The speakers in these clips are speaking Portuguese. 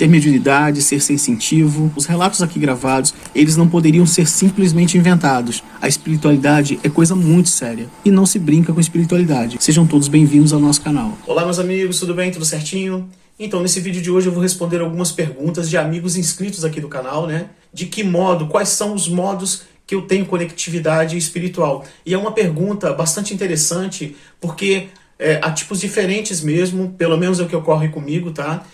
ter mediunidade, ser sensitivo. Os relatos aqui gravados, eles não poderiam ser simplesmente inventados. A espiritualidade é coisa muito séria e não se brinca com espiritualidade. Sejam todos bem-vindos ao nosso canal. Olá, meus amigos, tudo bem? Tudo certinho? Então, nesse vídeo de hoje eu vou responder algumas perguntas de amigos inscritos aqui do canal, né? De que modo, quais são os modos que eu tenho conectividade espiritual? E é uma pergunta bastante interessante, porque há tipos diferentes mesmo, pelo menos é o que ocorre comigo, tá?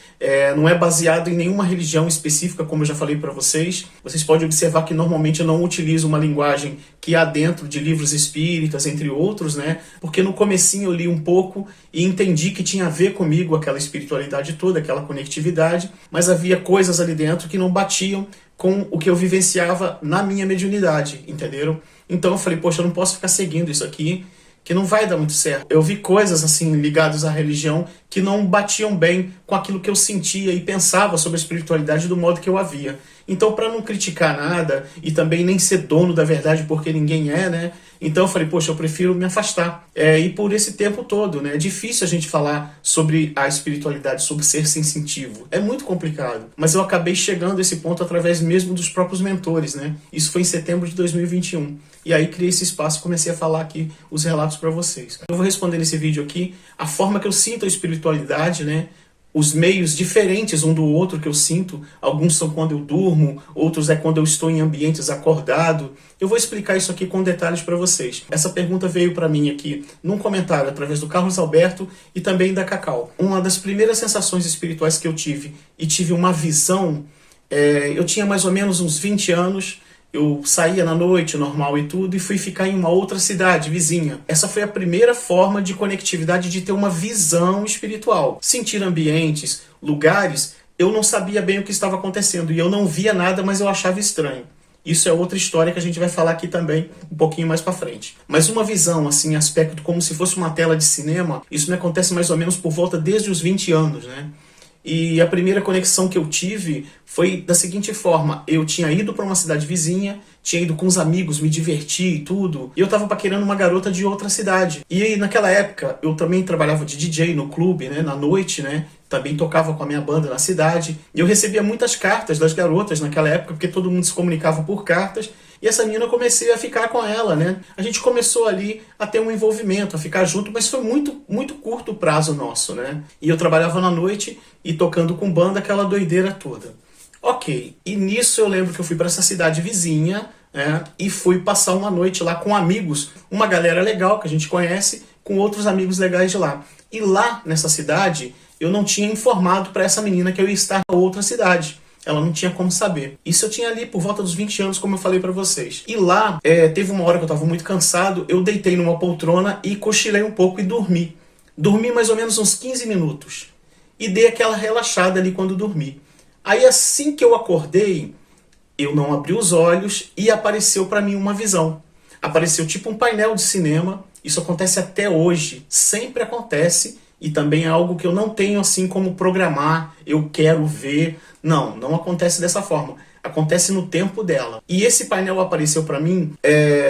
Não é baseado em nenhuma religião específica, como eu já falei para vocês. Vocês podem observar que normalmente eu não utilizo uma linguagem que há dentro de livros espíritas, entre outros, né? Porque no comecinho eu li um pouco e entendi que tinha a ver comigo aquela espiritualidade toda, aquela conectividade, mas havia coisas ali dentro que não batiam com o que eu vivenciava na minha mediunidade, entenderam? Então eu falei, poxa, eu não posso ficar seguindo isso aqui, que não vai dar muito certo. Eu vi coisas assim ligadas à religião que não batiam bem com aquilo que eu sentia e pensava sobre a espiritualidade do modo que eu a via. Então, para não criticar nada e também nem ser dono da verdade, porque ninguém é, né? Então eu falei, poxa, eu prefiro me afastar. E por esse tempo todo, né? É difícil a gente falar sobre a espiritualidade, sobre ser sensitivo. É muito complicado. Mas eu acabei chegando a esse ponto através mesmo dos próprios mentores, né? Isso foi em setembro de 2021. E aí criei esse espaço e comecei a falar aqui os relatos para vocês. Eu vou responder nesse vídeo aqui a forma que eu sinto a espiritualidade, né? Os meios diferentes um do outro que eu sinto. Alguns são quando eu durmo, outros é quando eu estou em ambientes acordado. Eu vou explicar isso aqui com detalhes para vocês. Essa pergunta veio para mim aqui num comentário através do Carlos Alberto e também da Cacau. Uma das primeiras sensações espirituais que eu tive e tive uma visão, eu tinha mais ou menos uns 20 anos. Eu saía na noite, normal e tudo, e fui ficar em uma outra cidade, vizinha. Essa foi a primeira forma de conectividade, de ter uma visão espiritual. Sentir ambientes, lugares, eu não sabia bem o que estava acontecendo. E eu não via nada, mas eu achava estranho. Isso é outra história que a gente vai falar aqui também, um pouquinho mais pra frente. Mas uma visão, assim, aspecto como se fosse uma tela de cinema, isso me acontece mais ou menos por volta desde os 20 anos, né? E a primeira conexão que eu tive foi da seguinte forma: eu tinha ido para uma cidade vizinha, tinha ido com os amigos, me divertir e tudo, e eu tava paquerando uma garota de outra cidade. E aí, naquela época, eu também trabalhava de DJ no clube, né, na noite, né, também tocava com a minha banda na cidade, e eu recebia muitas cartas das garotas naquela época, porque todo mundo se comunicava por cartas. E essa menina eu comecei a ficar com ela, né? A gente começou ali a ter um envolvimento, a ficar junto, mas foi muito, muito curto o prazo nosso, né? E eu trabalhava na noite e tocando com banda, aquela doideira toda. Ok, e nisso eu lembro que eu fui para essa cidade vizinha, né? E fui passar uma noite lá com amigos, uma galera legal que a gente conhece, com outros amigos legais de lá. E lá nessa cidade, eu não tinha informado para essa menina que eu ia estar na outra cidade. Ela não tinha como saber. Isso eu tinha ali por volta dos 20 anos, como eu falei pra vocês. E lá, teve uma hora que eu tava muito cansado, eu deitei numa poltrona e cochilei um pouco e dormi. Dormi mais ou menos uns 15 minutos. E dei aquela relaxada ali quando dormi. Aí assim que eu acordei, eu não abri os olhos e apareceu pra mim uma visão. Apareceu tipo um painel de cinema. Isso acontece até hoje. Sempre acontece. E também é algo que eu não tenho assim como programar, eu quero ver. Não, não acontece dessa forma. Acontece no tempo dela. E esse painel apareceu para mim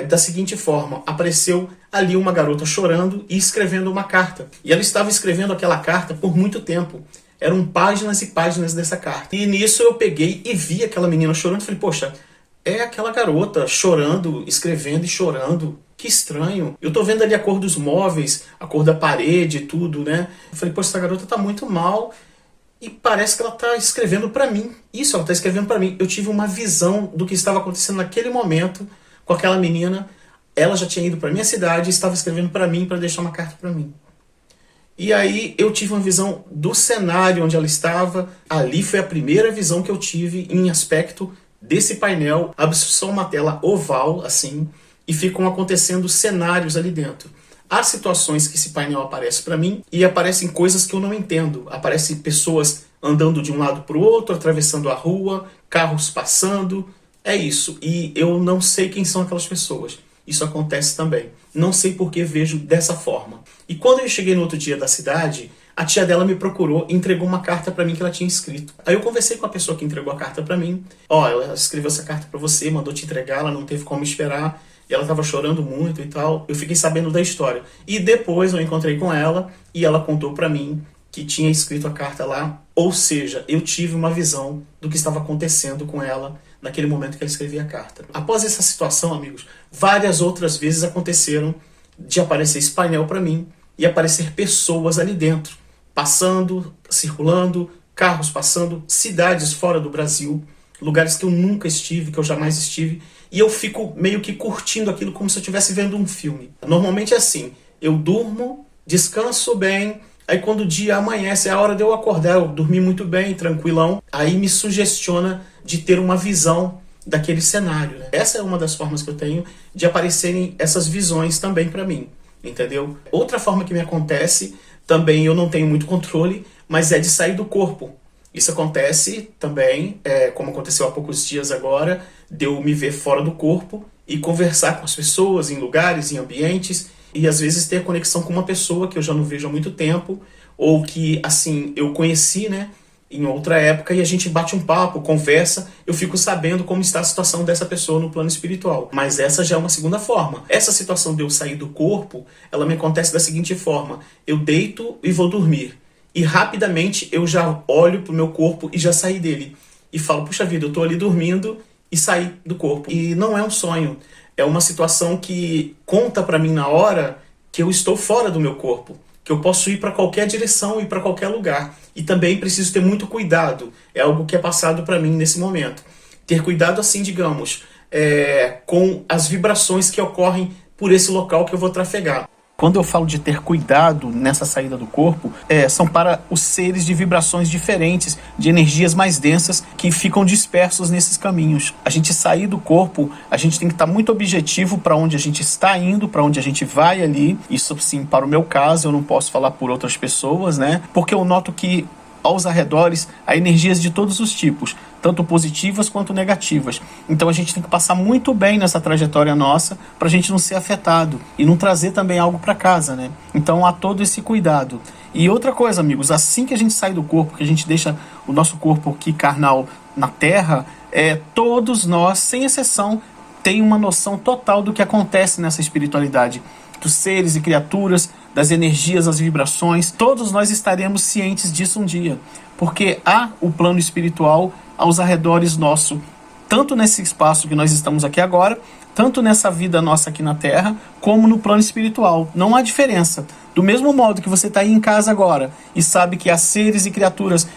da seguinte forma. Apareceu ali uma garota chorando e escrevendo uma carta. E ela estava escrevendo aquela carta por muito tempo. Eram páginas e páginas dessa carta. E nisso eu peguei e vi aquela menina chorando. Falei, poxa, é aquela garota chorando, escrevendo e chorando. Que estranho. Eu tô vendo ali a cor dos móveis, a cor da parede e tudo, né? Eu falei, poxa, essa garota tá muito mal e parece que ela tá escrevendo pra mim. Isso, ela tá escrevendo pra mim. Eu tive uma visão do que estava acontecendo naquele momento com aquela menina. Ela já tinha ido pra minha cidade e estava escrevendo pra mim, pra deixar uma carta pra mim. E aí eu tive uma visão do cenário onde ela estava. Ali foi a primeira visão que eu tive em aspecto desse painel. Só uma tela oval, assim, e ficam acontecendo cenários ali dentro. Há situações que esse painel aparece para mim e aparecem coisas que eu não entendo. Aparecem pessoas andando de um lado para o outro, atravessando a rua, carros passando. É isso. E eu não sei quem são aquelas pessoas. Isso acontece também. Não sei por que vejo dessa forma. E quando eu cheguei no outro dia da cidade, a tia dela me procurou e entregou uma carta para mim que ela tinha escrito. Aí eu conversei com a pessoa que entregou a carta para mim. Ela escreveu essa carta para você, mandou te entregar, ela não teve como esperar. E ela estava chorando muito e tal. Eu fiquei sabendo da história. E depois eu encontrei com ela e ela contou para mim que tinha escrito a carta lá, ou seja, eu tive uma visão do que estava acontecendo com ela naquele momento que ela escrevia a carta. Após essa situação, amigos, várias outras vezes aconteceram de aparecer esse painel para mim e aparecer pessoas ali dentro, passando, circulando, carros passando, cidades fora do Brasil, lugares que eu nunca estive, que eu jamais estive, e eu fico meio que curtindo aquilo como se eu estivesse vendo um filme. Normalmente é assim, eu durmo, descanso bem, aí quando o dia amanhece, é a hora de eu acordar, eu dormi muito bem, tranquilão, aí me sugestiona de ter uma visão daquele cenário, né? Essa é uma das formas que eu tenho de aparecerem essas visões também para mim, entendeu? Outra forma que me acontece, também eu não tenho muito controle, mas é de sair do corpo. Isso acontece também, como aconteceu há poucos dias agora, de eu me ver fora do corpo e conversar com as pessoas em lugares, em ambientes, e às vezes ter conexão com uma pessoa que eu já não vejo há muito tempo, ou que, assim, eu conheci, né, em outra época, e a gente bate um papo, conversa, eu fico sabendo como está a situação dessa pessoa no plano espiritual. Mas essa já é uma segunda forma. Essa situação de eu sair do corpo, ela me acontece da seguinte forma: eu deito e vou dormir. E rapidamente eu já olho pro meu corpo e já saí dele. E falo, puxa vida, eu tô ali dormindo e saí do corpo. E não é um sonho. É uma situação que conta pra mim na hora que eu estou fora do meu corpo. Que eu posso ir para qualquer direção e para qualquer lugar. E também preciso ter muito cuidado. É algo que é passado para mim nesse momento. Ter cuidado, assim, digamos, com as vibrações que ocorrem por esse local que eu vou trafegar. Quando eu falo de ter cuidado nessa saída do corpo, são para os seres de vibrações diferentes, de energias mais densas que ficam dispersos nesses caminhos. A gente sair do corpo, a gente tem que estar muito objetivo para onde a gente está indo, para onde a gente vai ali. Isso, sim, para o meu caso, eu não posso falar por outras pessoas, né? Porque eu noto que aos arredores há energias de todos os tipos, tanto positivas quanto negativas. Então a gente tem que passar muito bem nessa trajetória nossa para a gente não ser afetado e não trazer também algo para casa, né? Então há todo esse cuidado. E outra coisa, amigos, assim que a gente sai do corpo, que a gente deixa o nosso corpo aqui carnal na Terra, todos nós, sem exceção, tem uma noção total do que acontece nessa espiritualidade, dos seres e criaturas, das energias, as vibrações. Todos nós estaremos cientes disso um dia, porque há o plano espiritual aos arredores nosso, tanto nesse espaço que nós estamos aqui agora, tanto nessa vida nossa aqui na Terra, como no plano espiritual. Não há diferença. Do mesmo modo que você está aí em casa agora e sabe que há seres e criaturas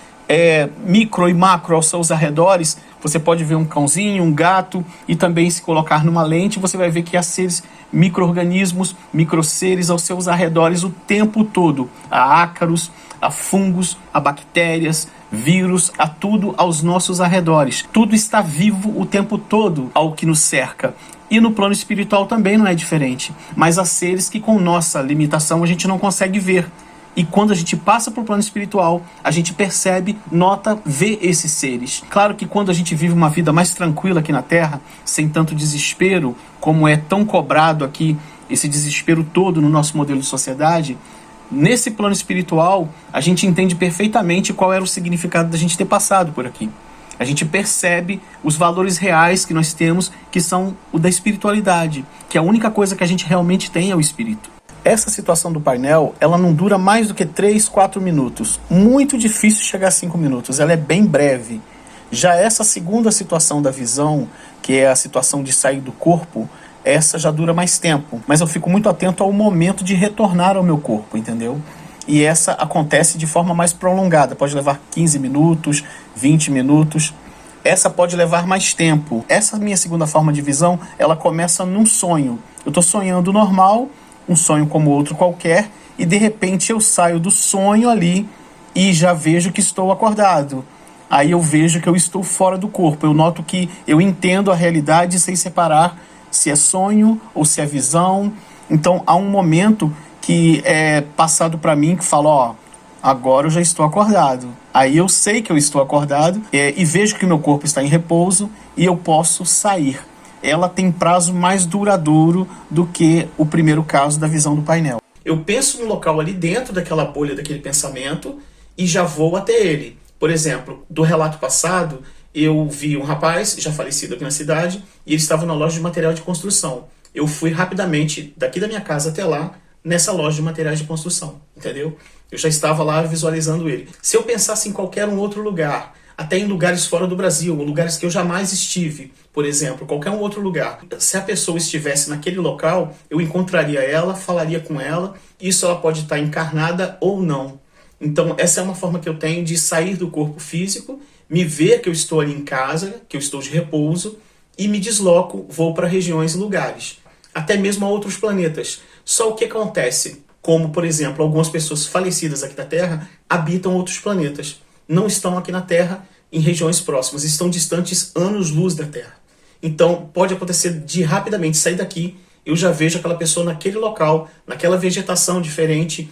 micro e macro aos seus arredores, você pode ver um cãozinho, um gato, e também se colocar numa lente, você vai ver que há seres, micro-organismos, micro-seres aos seus arredores o tempo todo. Há ácaros, há fungos, há bactérias, vírus, há tudo aos nossos arredores. Tudo está vivo o tempo todo ao que nos cerca. E no plano espiritual também não é diferente. Mas há seres que com nossa limitação a gente não consegue ver. E quando a gente passa para o plano espiritual, a gente percebe, nota, vê esses seres. Claro que quando a gente vive uma vida mais tranquila aqui na Terra, sem tanto desespero, como é tão cobrado aqui, esse desespero todo no nosso modelo de sociedade, nesse plano espiritual, a gente entende perfeitamente qual era o significado da gente ter passado por aqui. A gente percebe os valores reais que nós temos, que são o da espiritualidade, que a única coisa que a gente realmente tem é o espírito. Essa situação do painel, ela não dura mais do que 3, 4 minutos. Muito difícil chegar a 5 minutos, ela é bem breve. Já essa segunda situação da visão, que é a situação de sair do corpo, essa já dura mais tempo. Mas eu fico muito atento ao momento de retornar ao meu corpo, entendeu? E essa acontece de forma mais prolongada, pode levar 15 minutos, 20 minutos. Essa pode levar mais tempo. Essa minha segunda forma de visão, ela começa num sonho. Eu estou sonhando normal, um sonho como outro qualquer, e de repente eu saio do sonho ali e já vejo que estou acordado. Aí eu vejo que eu estou fora do corpo. Eu noto que eu entendo a realidade sem separar se é sonho ou se é visão. Então há um momento que é passado para mim que fala, agora eu já estou acordado. Aí eu sei que eu estou acordado e vejo que o meu corpo está em repouso e eu posso sair. Ela tem prazo mais duradouro do que o primeiro caso da visão do painel. Eu penso no local ali dentro daquela bolha, daquele pensamento, e já vou até ele. Por exemplo, do relato passado, eu vi um rapaz, já falecido aqui na cidade, e ele estava na loja de material de construção. Eu fui rapidamente daqui da minha casa até lá, nessa loja de materiais de construção, entendeu? Eu já estava lá visualizando ele. Se eu pensasse em qualquer um outro lugar, até em lugares fora do Brasil, ou lugares que eu jamais estive, por exemplo, qualquer um outro lugar, se a pessoa estivesse naquele local, eu encontraria ela, falaria com ela, isso ela pode estar encarnada ou não. Então, essa é uma forma que eu tenho de sair do corpo físico, me ver que eu estou ali em casa, que eu estou de repouso, e me desloco, vou para regiões e lugares, até mesmo a outros planetas. Só o que acontece? Como, por exemplo, algumas pessoas falecidas aqui da Terra habitam outros planetas. Não estão aqui na Terra, em regiões próximas, estão distantes anos-luz da Terra. Então, pode acontecer de rapidamente sair daqui, eu já vejo aquela pessoa naquele local, naquela vegetação diferente,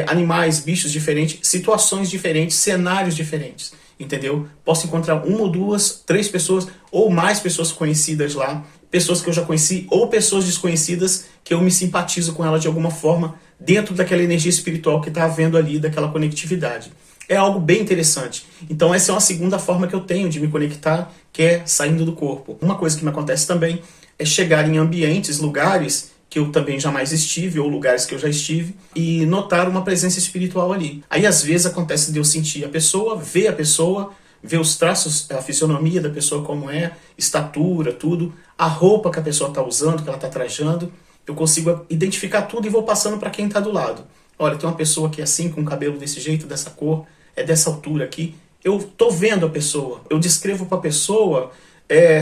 animais, bichos diferentes, situações diferentes, cenários diferentes, entendeu? Posso encontrar uma ou duas, três pessoas, ou mais pessoas conhecidas lá, pessoas que eu já conheci, ou pessoas desconhecidas que eu me simpatizo com ela de alguma forma, dentro daquela energia espiritual que está havendo ali, daquela conectividade. É algo bem interessante. Então essa é uma segunda forma que eu tenho de me conectar, que é saindo do corpo. Uma coisa que me acontece também é chegar em ambientes, lugares que eu também jamais estive, ou lugares que eu já estive, e notar uma presença espiritual ali. Aí às vezes acontece de eu sentir a pessoa, ver os traços, a fisionomia da pessoa como é, estatura, tudo, a roupa que a pessoa está usando, que ela está trajando, eu consigo identificar tudo e vou passando para quem está do lado. Olha, tem uma pessoa que é assim, com o cabelo desse jeito, dessa cor, é dessa altura aqui. Eu tô vendo a pessoa. Eu descrevo para a pessoa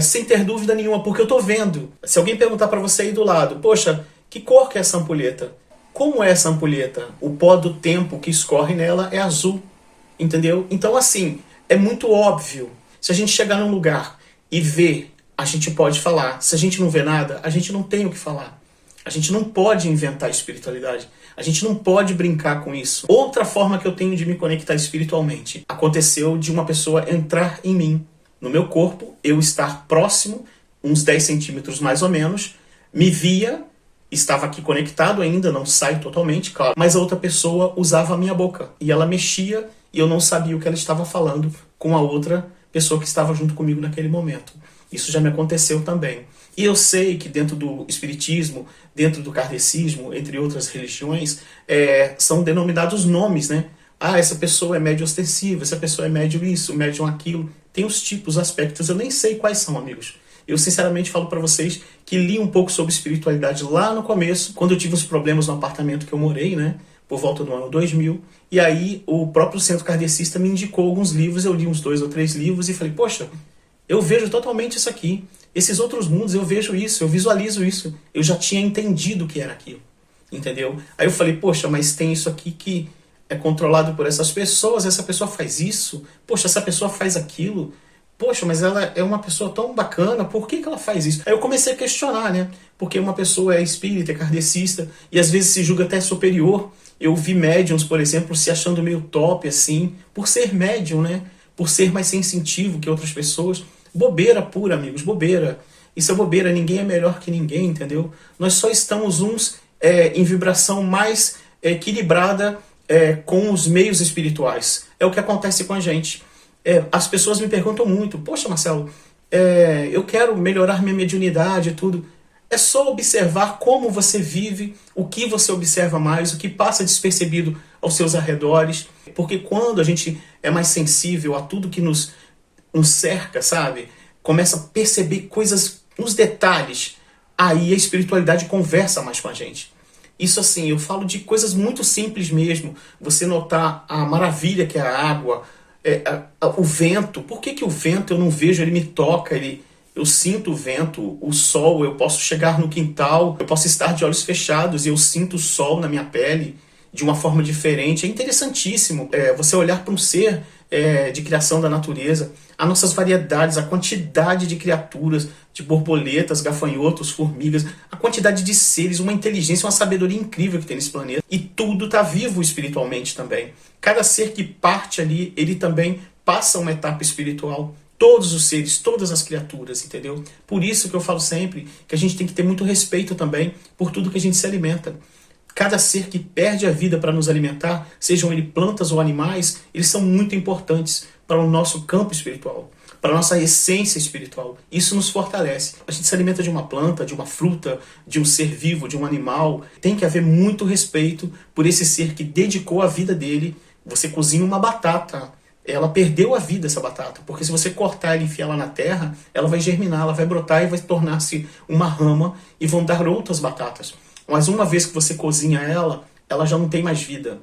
sem ter dúvida nenhuma, porque eu tô vendo. Se alguém perguntar para você aí do lado, poxa, que cor que é essa ampulheta? Como é essa ampulheta? O pó do tempo que escorre nela é azul, entendeu? Então assim, é muito óbvio. Se a gente chegar num lugar e ver, a gente pode falar. Se a gente não vê nada, a gente não tem o que falar. A gente não pode inventar espiritualidade. A gente não pode brincar com isso. Outra forma que eu tenho de me conectar espiritualmente aconteceu de uma pessoa entrar em mim, no meu corpo, eu estar próximo, uns 10 centímetros mais ou menos, me via, estava aqui conectado ainda, não sai totalmente, claro, mas a outra pessoa usava a minha boca e ela mexia e eu não sabia o que ela estava falando com a outra pessoa que estava junto comigo naquele momento. Isso já me aconteceu também. E eu sei que dentro do espiritismo, dentro do kardecismo, entre outras religiões, são denominados nomes, né? Ah, essa pessoa é médium ostensiva, essa pessoa é médium isso, médium aquilo. Tem os tipos, aspectos, eu nem sei quais são, amigos. Eu sinceramente falo para vocês que li um pouco sobre espiritualidade lá no começo, quando eu tive uns problemas no apartamento que eu morei, né? Por volta do ano 2000. E aí o próprio centro kardecista me indicou alguns livros, eu li uns 2 ou 3 livros e falei, poxa, eu vejo totalmente isso aqui. Esses outros mundos, eu vejo isso, eu visualizo isso. Eu já tinha entendido o que era aquilo, entendeu? Aí eu falei, poxa, mas tem isso aqui que é controlado por essas pessoas, essa pessoa faz isso, poxa, essa pessoa faz aquilo, poxa, mas ela é uma pessoa tão bacana, por que ela faz isso? Aí eu comecei a questionar, né? Porque uma pessoa é espírita, é kardecista, e às vezes se julga até superior. Eu vi médiums, por exemplo, se achando meio top, assim, por ser médium, né? Por ser mais sensitivo que outras pessoas. Bobeira pura, amigos, bobeira. Isso é bobeira, ninguém é melhor que ninguém, entendeu? Nós só estamos uns em vibração mais equilibrada com os meios espirituais. É o que acontece com a gente. As pessoas me perguntam muito, poxa, Marcelo, eu quero melhorar minha mediunidade e tudo. É só observar como você vive, o que você observa mais, o que passa despercebido aos seus arredores. Porque quando a gente é mais sensível a tudo que nos cerca, sabe? Começa a perceber coisas nos detalhes. Aí a espiritualidade conversa mais com a gente. Isso assim, eu falo de coisas muito simples mesmo. Você notar a maravilha que é a água, o vento. Por que o vento eu não vejo, ele me toca, eu sinto o vento, o sol, eu posso chegar no quintal, eu posso estar de olhos fechados e eu sinto o sol na minha pele de uma forma diferente. É interessantíssimo você olhar para um ser de criação da natureza, as nossas variedades, a quantidade de criaturas, de borboletas, gafanhotos, formigas, a quantidade de seres, uma inteligência, uma sabedoria incrível que tem nesse planeta. E tudo está vivo espiritualmente também. Cada ser que parte ali, ele também passa uma etapa espiritual. Todos os seres, todas as criaturas, entendeu? Por isso que eu falo sempre que a gente tem que ter muito respeito também por tudo que a gente se alimenta. Cada ser que perde a vida para nos alimentar, sejam eles plantas ou animais, eles são muito importantes, para o nosso campo espiritual, para a nossa essência espiritual. Isso nos fortalece. A gente se alimenta de uma planta, de uma fruta, de um ser vivo, de um animal. Tem que haver muito respeito por esse ser que dedicou a vida dele. Você cozinha uma batata, ela perdeu a vida, essa batata, porque se você cortar e enfiar ela na terra, ela vai germinar, ela vai brotar e vai tornar-se uma rama e vão dar outras batatas. Mas uma vez que você cozinha ela, ela já não tem mais vida.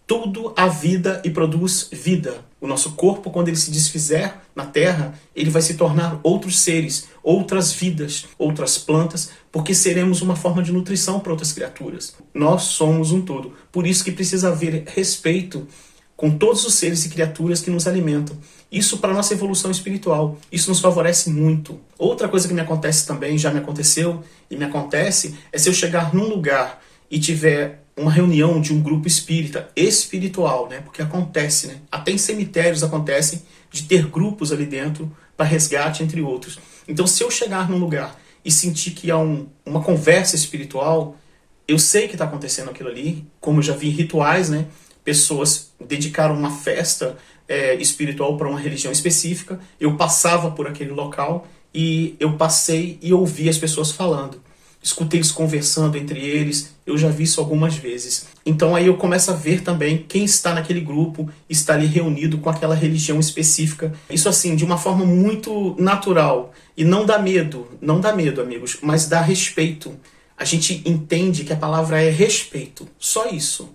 Tudo há vida e produz vida. O nosso corpo, quando ele se desfizer na terra, ele vai se tornar outros seres, outras vidas, outras plantas, porque seremos uma forma de nutrição para outras criaturas. Nós somos um todo. Por isso que precisa haver respeito com todos os seres e criaturas que nos alimentam. Isso para a nossa evolução espiritual. Isso nos favorece muito. Outra coisa que me acontece também, já me aconteceu e me acontece, é se eu chegar num lugar e tiver uma reunião de um grupo espírita, espiritual, né? Porque acontece, né? Até em cemitérios acontecem de ter grupos ali dentro para resgate, entre outros. Então, se eu chegar num lugar e sentir que há uma conversa espiritual, eu sei que está acontecendo aquilo ali, como eu já vi em rituais, né? Pessoas dedicaram uma festa espiritual para uma religião específica. Eu passava por aquele local e eu passei e ouvi as pessoas falando. Escutei eles conversando entre eles, eu já vi isso algumas vezes. Então aí eu começo a ver também quem está naquele grupo, está ali reunido com aquela religião específica. Isso assim, de uma forma muito natural. E não dá medo, amigos, mas dá respeito. A gente entende que a palavra é respeito, só isso.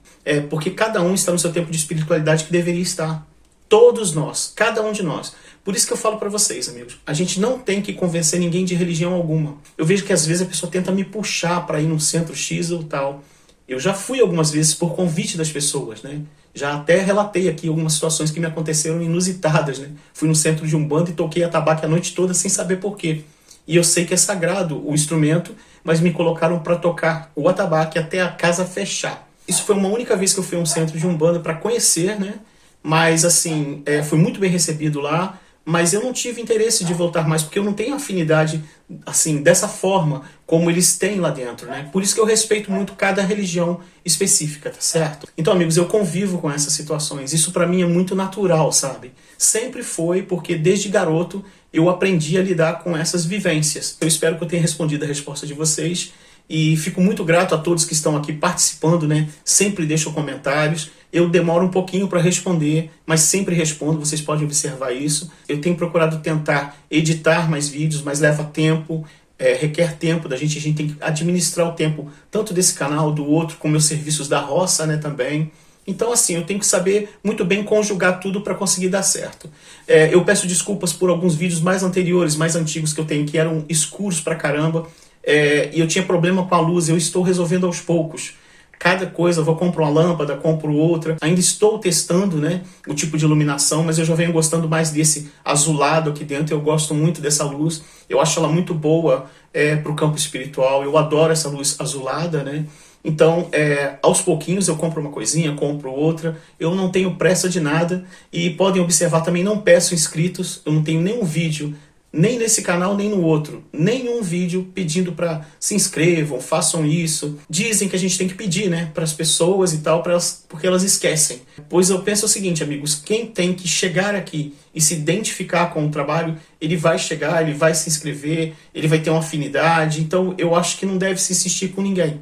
Porque cada um está no seu tempo de espiritualidade que deveria estar. Todos nós, cada um de nós. Por isso que eu falo para vocês, amigos, a gente não tem que convencer ninguém de religião alguma. Eu vejo que às vezes a pessoa tenta me puxar para ir num centro X ou tal. Eu já fui algumas vezes por convite das pessoas, né? Já até relatei aqui algumas situações que me aconteceram inusitadas, né? Fui no centro de Umbanda e toquei atabaque a noite toda sem saber por quê. E eu sei que é sagrado o instrumento, mas me colocaram para tocar o atabaque até a casa fechar. Isso foi uma única vez que eu fui a um centro de Umbanda para conhecer, né? Mas assim, fui muito bem recebido lá. Mas eu não tive interesse de voltar mais, porque eu não tenho afinidade, assim, dessa forma, como eles têm lá dentro, né? Por isso que eu respeito muito cada religião específica, tá certo? Então, amigos, eu convivo com essas situações. Isso pra mim é muito natural, sabe? Sempre foi, porque desde garoto eu aprendi a lidar com essas vivências. Eu espero que eu tenha respondido a resposta de vocês. E fico muito grato a todos que estão aqui participando, né? Sempre deixam comentários. Eu demoro um pouquinho para responder, mas sempre respondo, vocês podem observar isso. Eu tenho procurado tentar editar mais vídeos, mas leva tempo, requer tempo da gente. A gente tem que administrar o tempo, tanto desse canal, do outro, com meus serviços da roça, né, também. Então, assim, eu tenho que saber muito bem conjugar tudo para conseguir dar certo. Eu peço desculpas por alguns vídeos mais anteriores, mais antigos que eu tenho, que eram escuros pra caramba. E eu tinha problema com a luz, eu estou resolvendo aos poucos. Cada coisa, eu vou comprar uma lâmpada, compro outra. Ainda estou testando, né, o tipo de iluminação, mas eu já venho gostando mais desse azulado aqui dentro. Eu gosto muito dessa luz. Eu acho ela muito boa para o campo espiritual. Eu adoro essa luz azulada, né? Então, aos pouquinhos eu compro uma coisinha, compro outra. Eu não tenho pressa de nada. E podem observar também, não peço inscritos. Eu não tenho nenhum vídeo, nem nesse canal, nem no outro. Nenhum vídeo pedindo para se inscrevam, façam isso. Dizem que a gente tem que pedir, né, para as pessoas e tal, porque elas esquecem. Pois eu penso o seguinte, amigos, quem tem que chegar aqui e se identificar com o trabalho, ele vai chegar, ele vai se inscrever, ele vai ter uma afinidade. Então eu acho que não deve se insistir com ninguém.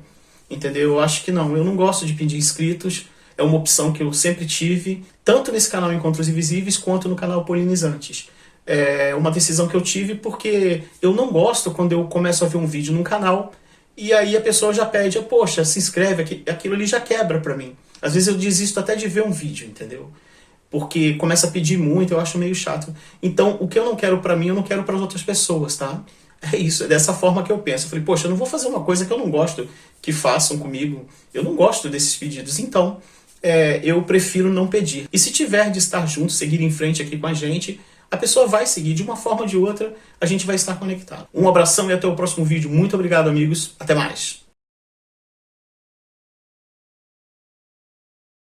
Entendeu? Eu acho que não. Eu não gosto de pedir inscritos. É uma opção que eu sempre tive, tanto nesse canal Encontros Invisíveis, quanto no canal Polinizantes. É uma decisão que eu tive porque eu não gosto quando eu começo a ver um vídeo num canal e aí a pessoa já pede, poxa, se inscreve, aquilo ali já quebra pra mim. Às vezes eu desisto até de ver um vídeo, entendeu? Porque começa a pedir muito, eu acho meio chato. Então, o que eu não quero pra mim, eu não quero para as outras pessoas, tá? É isso, é dessa forma que eu penso. Eu falei, poxa, eu não vou fazer uma coisa que eu não gosto que façam comigo. Eu não gosto desses pedidos, então eu prefiro não pedir. E se tiver de estar junto, seguir em frente aqui com a gente, a pessoa vai seguir, de uma forma ou de outra, a gente vai estar conectado. Um abração e até o próximo vídeo. Muito obrigado, amigos. Até mais.